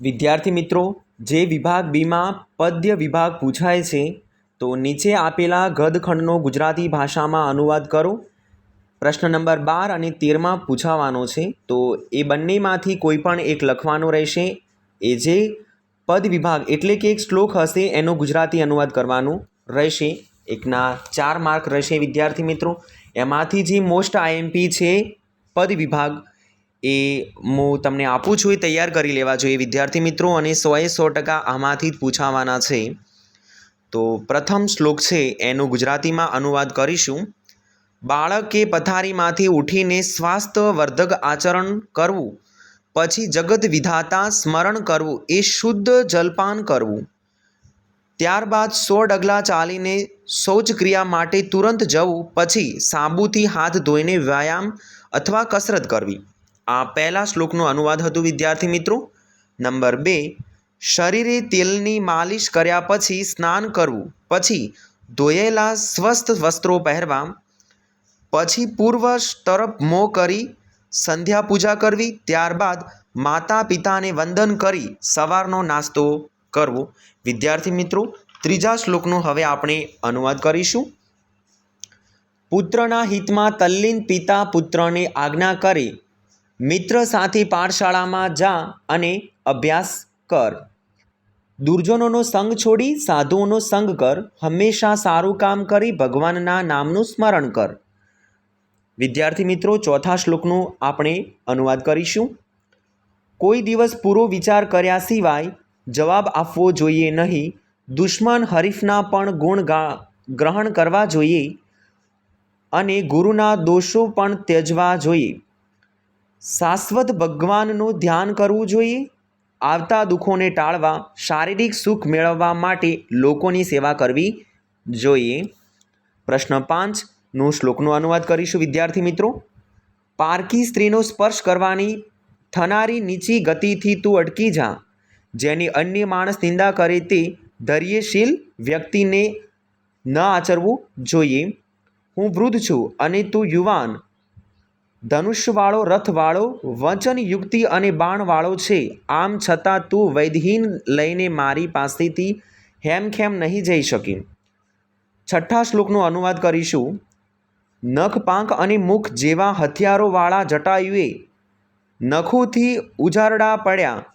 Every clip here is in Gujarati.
વિદ્યાર્થી મિત્રો, જે વિભાગ બીમાં પદ્ય વિભાગ પૂછાય છે તો નીચે આપેલા ગદખંડનો ગુજરાતી ભાષામાં અનુવાદ કરો. પ્રશ્ન નંબર 12 અને 13 પૂછાવાનો છે, તો એ બંનેમાંથી કોઈ પણ એક લખવાનો રહેશે. એ જે પદ વિભાગ એટલે કે એક શ્લોક હશે એનો ગુજરાતી અનુવાદ કરવાનો રહેશે. એકના 4 માર્ક રહેશે વિદ્યાર્થી મિત્રો. એમાંથી જે મોસ્ટ આઈએમપી છે પદ વિભાગ એ હું તમને આપું છું, એ તૈયાર કરી લેવા જોઈએ વિદ્યાર્થી મિત્રો, અને 100% આમાંથી જ પૂછાવાના છે. તો પ્રથમ શ્લોક છે એનું ગુજરાતીમાં અનુવાદ કરીશું. બાળકે પથારીમાંથી ઉઠીને સ્વાસ્થ્યવર્ધક આચરણ કરવું, પછી જગત વિધાતા સ્મરણ કરવું, એ શુદ્ધ જલપાન કરવું. ત્યારબાદ 100 ડગલા ચાલીને શૌચક્રિયા માટે તુરંત જવું, પછી સાબુથી હાથ ધોઈને વ્યાયામ અથવા કસરત કરવી. આ પહેલા શ્લોકનો અનુવાદ હતું વિદ્યાર્થી મિત્રો. નંબર 2, શરીરે તેલની માલિશ કર્યા પછી સ્નાન કરવું, પછી ધોયેલા સ્વસ્થ વસ્ત્રો પહેરવા, પછી પૂર્વ તરફ મોં કરી સંધ્યા પૂજા કરવી, ત્યારબાદ માતા પિતાને વંદન કરી સવારનો નાસ્તો કરવો. વિદ્યાર્થી મિત્રો, ત્રીજા શ્લોકનો હવે આપણે અનુવાદ કરીશું. પુત્રના હિતમાં તલ્લીન પિતા પુત્રને આજ્ઞા કરે, મિત્ર સાથે પાઠશાળામાં જા અને અભ્યાસ કર. દુર્જનોનો સંગ છોડી સાધુઓનો સંગ કર, હંમેશા સારું કામ કરી ભગવાનના નામનું સ્મરણ કર. વિદ્યાર્થી મિત્રો, ચોથા શ્લોકનો આપણે અનુવાદ કરીશું. કોઈ દિવસ પૂરો વિચાર કર્યા સિવાય જવાબ આપવો જોઈએ નહીં. દુશ્મન હરીફના પણ ગુણ ગ્રહણ કરવા જોઈએ અને ગુરુના દોષો પણ ત્યજવા જોઈએ. શાશ્વત ભગવાનનું ધ્યાન કરવું જોઈએ. આવતા દુઃખોને ટાળવા, શારીરિક સુખ મેળવવા માટે લોકોની સેવા કરવી જોઈએ. પ્રશ્ન 5નો શ્લોકનો અનુવાદ કરીશું વિદ્યાર્થી મિત્રો. પારકી સ્ત્રીનો સ્પર્શ કરવાની થનારી નીચી ગતિથી તું અટકી જા. જેની અન્ય માણસ નિંદા કરે તે ધૈર્યશીલ વ્યક્તિને ન આચરવું જોઈએ. હું વૃદ્ધ છું અને તું યુવાન, ધનુષ્યવાળો, રથવાળો, વચન, યુક્તિ અને બાણવાળો છે. આમ છતાં તું વૈદહીન લઈને મારી પાસેથી હેમખેમ નહીં જઈ શકે. છઠ્ઠા શ્લોકનો અનુવાદ કરીશું. નખ, પાંખ અને મુખ જેવા હથિયારોવાળા જટાયુએ નખોથી ઉજારડા પડ્યા,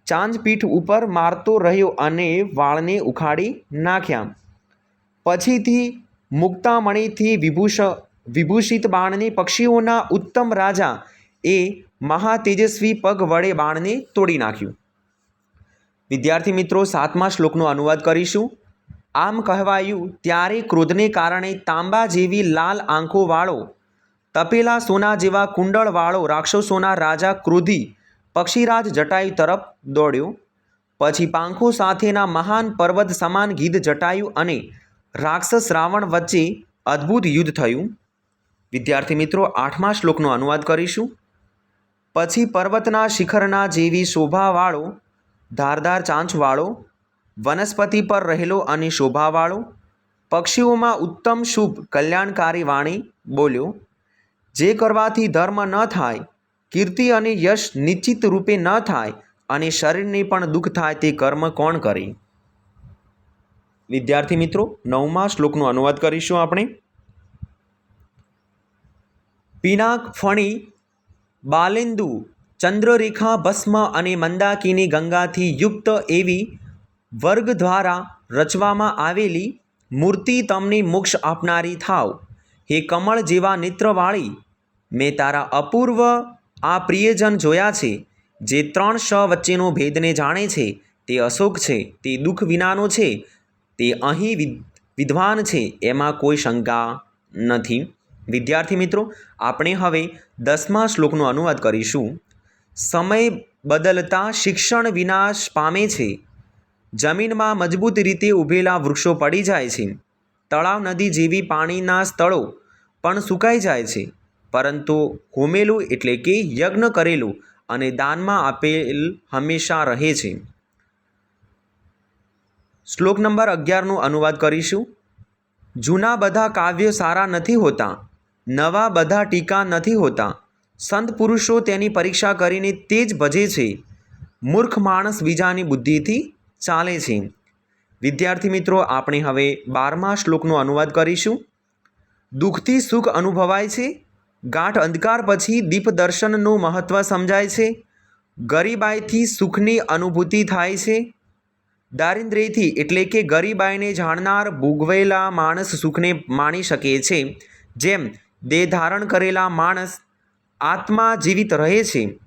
ચાંદપીઠ ઉપર મારતો રહ્યો અને વાળને ઉખાડી નાખ્યા. પછીથી મુક્તામણીથી વિભૂષિત બાણને, પક્ષીઓના ઉત્તમ રાજા એ મહાતેજસ્વી પગ વડે બાણને તોડી નાખ્યું. વિદ્યાર્થી મિત્રો, 7મા શ્લોકનો અનુવાદ કરીશું. આમ કહેવાયું ત્યારે ક્રોધને કારણે તાંબા જેવી લાલ આંખોવાળો, તપેલા સોના જેવા કુંડળવાળો રાક્ષસોના રાજા ક્રોધી પક્ષીરાજ જટાયુ તરફ દોડ્યો. પછી પાંખો સાથેના મહાન પર્વત સમાન ગીધ જટાયુ અને રાક્ષસ રાવણ વચ્ચે અદ્ભુત યુદ્ધ થયું. વિદ્યાર્થી મિત્રો, 8મા શ્લોકનો અનુવાદ કરીશું. પછી પર્વતના શિખરના જેવી શોભાવાળો, ધારદાર ચાંચવાળો, વનસ્પતિ પર રહેલો અને શોભાવાળો, પક્ષીઓમાં ઉત્તમ શુભ કલ્યાણકારી વાણી બોલ્યો. જે કરવાથી ધર્મ ન થાય, કીર્તિ અને યશ નિશ્ચિત રૂપે ન થાય અને શરીરને પણ દુઃખ થાય, તે કર્મ કોણ કરે? વિદ્યાર્થી મિત્રો, 9મા શ્લોકનો અનુવાદ કરીશું આપણે. પિનાક, ફણી, બાલેન્દુ, ચંદ્રરેખા, ભસ્મ અને મંદાકિની ગંગાથી યુક્ત એવી વર્ગ દ્વારા રચવામાં આવેલી મૂર્તિ તમને મોક્ષ આપનારી થાવ. હે કમળ જેવા નેત્રવાળી, મેં તારા અપૂર્વ આ પ્રિયજન જોયા છે. જે 3 શ વચ્ચેનો ભેદને જાણે છે તે અશોક છે, તે દુઃખ વિનાનો છે, તે અહીં વિદ્વાન છે, એમાં કોઈ શંકા નથી. વિદ્યાર્થી મિત્રો, આપણે હવે 10મા શ્લોકનો અનુવાદ કરીશું. સમય બદલતા શિક્ષણ વિનાશ પામે છે. જમીનમાં મજબૂત રીતે ઊભેલા વૃક્ષો પડી જાય છે. તળાવ, નદી જેવી પાણીના સ્થળો પણ સુકાઈ જાય છે, પરંતુ હોમેલું એટલે કે યજ્ઞ કરેલું અને દાનમાં આપેલ હંમેશા રહે છે. શ્લોક નંબર 11નો અનુવાદ કરીશું. જૂના બધા કાવ્યો સારા નથી હોતા, નવા બધા ટીકા નથી હોતા. સંત પુરુષો તેની પરીક્ષા કરીને તે જ ભજે છે. મૂર્ખ માણસ બીજાની બુદ્ધિથી ચાલે છે. વિદ્યાર્થી મિત્રો, આપણે હવે 12મા શ્લોકનો અનુવાદ કરીશું. દુઃખથી સુખ અનુભવાય છે. ગાઢ અંધકાર પછી દીપ દર્શનનું મહત્ત્વ સમજાય છે. ગરીબાઈથી સુખની અનુભૂતિ થાય છે. દારિદ્ર્યથી એટલે કે ગરીબાઈને જાણનાર ભોગવેલા માણસ સુખને માણી શકે છે. જેમ દેહ ધારણ કરેલા માણસ આત્મા જીવિત રહે છે.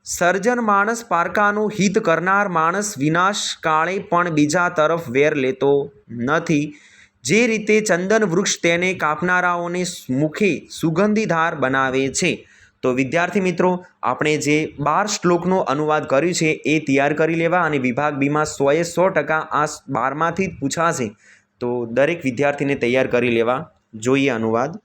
સર્જન માણસ પારકાનું હિત કરનાર માણસ વિનાશ કાળે પણ બીજા તરફ વેર લેતો નથી. જે રીતે ચંદન વૃક્ષ તેને કાપનારાઓને મુખે સુગંધીધાર બનાવે છે. તો વિદ્યાર્થી મિત્રો, આપણે જે 12 શ્લોકનો અનુવાદ કર્યું છે એ તૈયાર કરી લેવા, અને વિભાગ બીમાં 100% આ 12માંથી જ પૂછાશે. તો દરેક વિદ્યાર્થીને તૈયાર કરી લેવા. જોઈએ અનુવાદ.